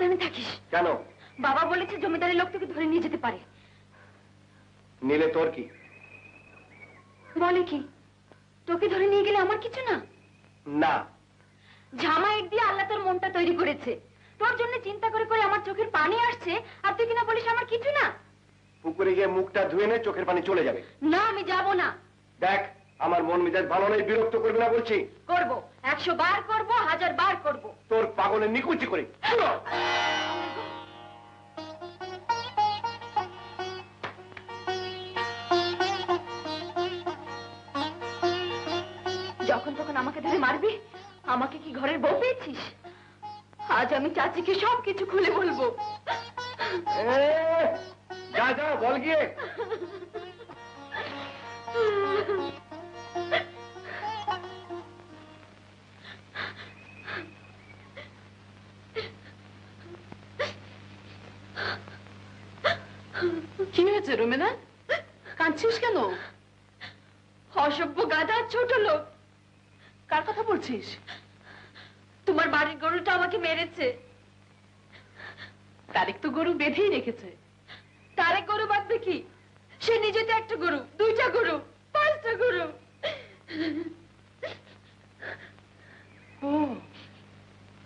সাবধানে থাকিস। কেন? বাবা বলেছে জমিদারের লোক তোকে ধরে নিয়ে যেতে পারে। নিলে তোর কি? বলে কি, তোকে ধরে নিয়ে গেলে আমার কিছু না? না, জামাইয়ের দিয়ে আল্লাহ তোর মনটা তৈরি করেছে, তোর জন্য চিন্তা করে করে আমার চোখের পানি আসছে, আর তুই কিনা বলিস আমার কিছু না। পুকুরে গিয়ে মুখটা ধুয়ে নে, চোখের পানি চলে যাবে। না, আমি যাব না। দেখ, আমার মন মেজাজ ভালো নেই, বিরক্ত করবি না বলছি। করব, 100 বার করব, 1000 বার করব। তোর পাগলের নিকুচি করে। যখন তখন আমাকে ধরে মারবি? আমাকে কি ঘরের বউ পেয়েছিস? আজ আমি চাচিকে সবকিছু খুলে বলবো। যা যা, বল গিয়ে। কি হয়েছে রুমেনা? কাঁদছিস কেন? অসভ্য গাধা, ছোট লোক। কার কথা বলছিস? তোমার বাড়ির গরুটা আমাকে মেরেছে। তারেক তো গরু বেঁধেই রেখেছে। তারেক গরু বাঁধবে কি? সে নিজে তো একটা গরু, 2টা গরু, 5টা গরু। ও,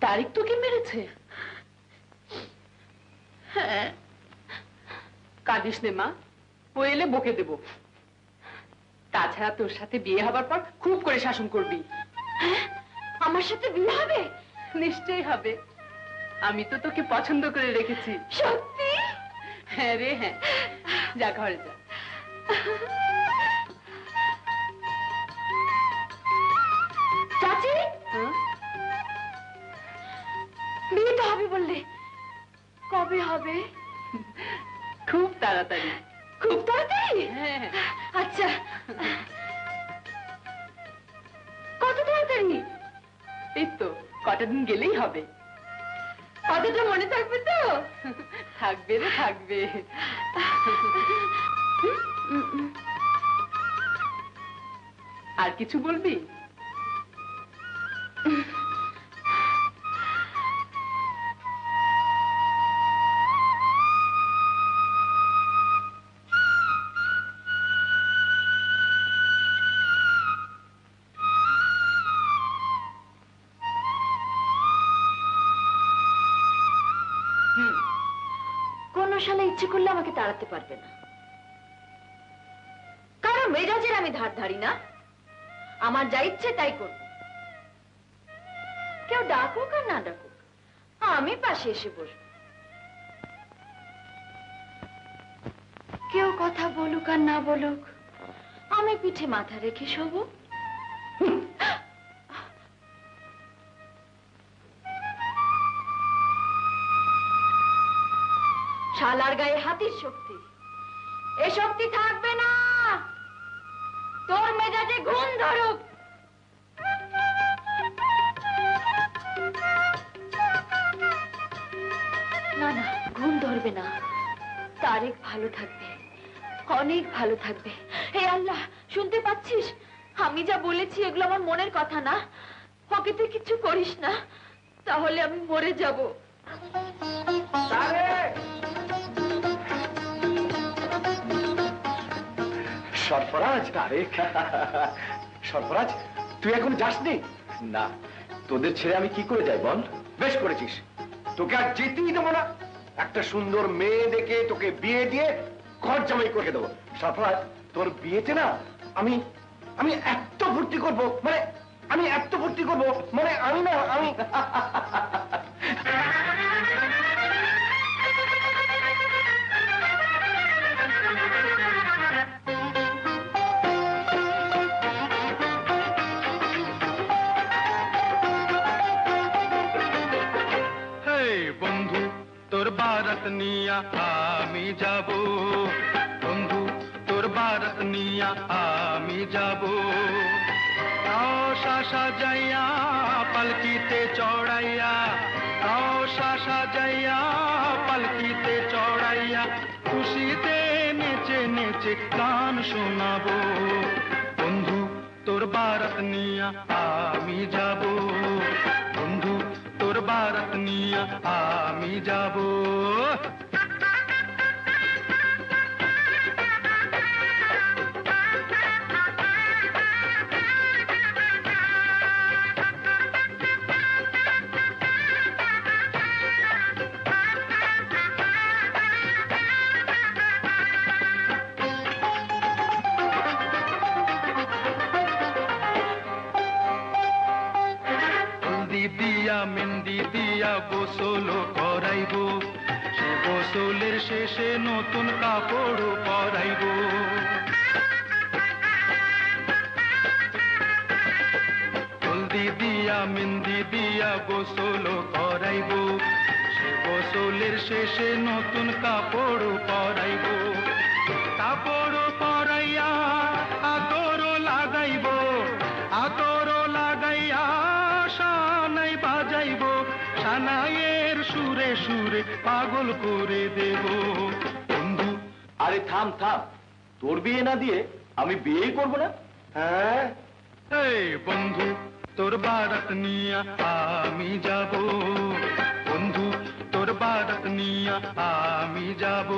তারেক তোকে মেরেছে? হ্যাঁ। কাঁদিস নে মা, ও এলে বকে দেব। তাছাড়া তোর সাথে বিয়ে হবার পর খুব করে শাসন করবি। আমার সাথে বিয়ে হবে? নিশ্চয়ই হবে, আমি তো তোকে পছন্দ করে রেখেছি। সত্যি? হ্যাঁ রে হ্যাঁ, যা ঘরে যা। চাচি, বিয়ে তো হবে বললে, কবে হবে? খুব তাড়াতাড়ি। খুব তাড়াতাড়ি? হ্যাঁ। আচ্ছা, কত তাড়াতাড়ি? এই তো কটা দিন গেলেই হবে। কথাটা মনে থাকবে তো? থাকবে রে, থাকবে। আর কিছু বলবি? কোন শালা ইচ্ছে করলে আমাকে তাড়াতে পারবে না, কারণ মেজাজের আমি ধার ধারি না। আমার যা ইচ্ছে তাই করব। কেউ ডাকুক আর না ডাকুক, আমি পাশে এসে বসবো। কেউ কথা বলুক আর না বলুক, আমি পিঠে মাথা রেখে শোবো। শালার গায়ে হাতির শক্তি, এ শক্তি থাকবে না। তোর মেজাজে ঘুম ধরুক। না না, ঘুম ধরবে না। তারেক ভালো থাকবে, অনেক ভালো থাকবে। হে আল্লাহ, শুনতে পাচ্ছিস? আমি যা বলেছি এগুলো আমার মনের কথা না। ওকে তুই কিছু করিস না, তাহলে আমি মরে যাব। সরফরাজ, তারেক। সরফরাজ, তুই এখন যাসনি? না, তোদের ছেড়ে আমি কি করে যাই বল? বেশ করেছিস, তোকে আর যেতেই দেবো না। একটা সুন্দর মেয়ে দেখে তোকে বিয়ে দিয়ে ঘর জামাই করে দেবো। সরফরাজ, তোর বিয়েতে না আমি আমি এত ফুর্তি করবো, মানে আমি এত ফুর্তি করবো, মানে আমি বন্ধু তোর বারাত নিয়া আমি যাব, বন্ধু তোর বারাত নিয়া আমি যাব। রওশা সাজাইয়া পালকিতে চড়াইয়া, রওশা সাজাইয়া পালকিতে চড়াইয়া, খুশিতে নেচে নেচে গান শোনাবো। বন্ধু তোর বারাত নিয়া আমি যাব, বন্ধু তোর বারাত নিয়া নিয়া আমি যাব। হলদি দিয়া মেহেন্দি দিয়া গোসল করাইব, সে গোসলের শেষে নতুন কাপড় পরাইব। হলদি দিয়া মেহেন্দি দিয়া গোসল করাইব, সে গোসলের শেষে নতুন কাপড় পরাইব। কাপড় পরাইয়া আতর লাগাইব, আতর লাগাইয়া সানাই বাজাইব, সানাইয়ের সুরে সুরে পাগল করে দেব। বন্ধু, আরে থাম থাম, তোর বিয়ে না দিয়ে আমি বিয়েই করবো না। হ্যাঁ, এই বন্ধু, তোর বারাত নিয়া আমি যাব। বন্ধু, তোর বারাত নিয়া আমি যাব।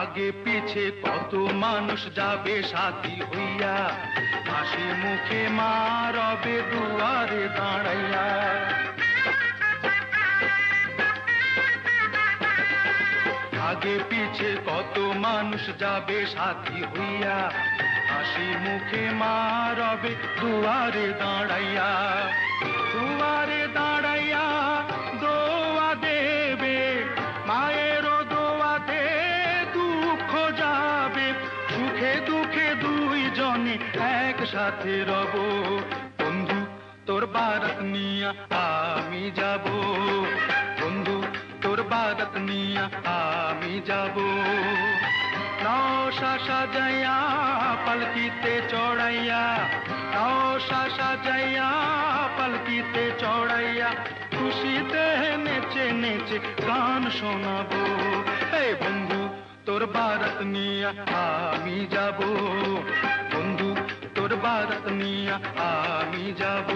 আগে পিছে কত মানুষ যাবে সাথী হইয়া, হাসি মুখে মা রবে দুয়ারে দাঁড়াইয়া। আগে পিছে কত মানুষ যাবে সাথী হইয়া, হাসি মুখে মা রবে দুয়ারে দাঁড়াইয়া। দুয়ারে দাঁড়াইয়া দোয়া দেবে, মায়েরও দোয়াতে দুঃখ যাবে, সুখে দুঃখে দুইজনে একসাথে রব। বন্ধু, তোর বারাত নিয়া আমি যাব। বন্ধু, তোর বারাত নিয়া আমি যাব। নওশা সাজাইয়া পালকিতে চড়াইয়া, নওশা সাজাইয়া পালকিতে চড়াইয়া, খুশিতে নেচে নেচে গান শোনাবো। এই বন্ধু, তোর বারাত নিয়া আমি যাব। বন্ধু, তোর বারাত নিয়া আমি যাব।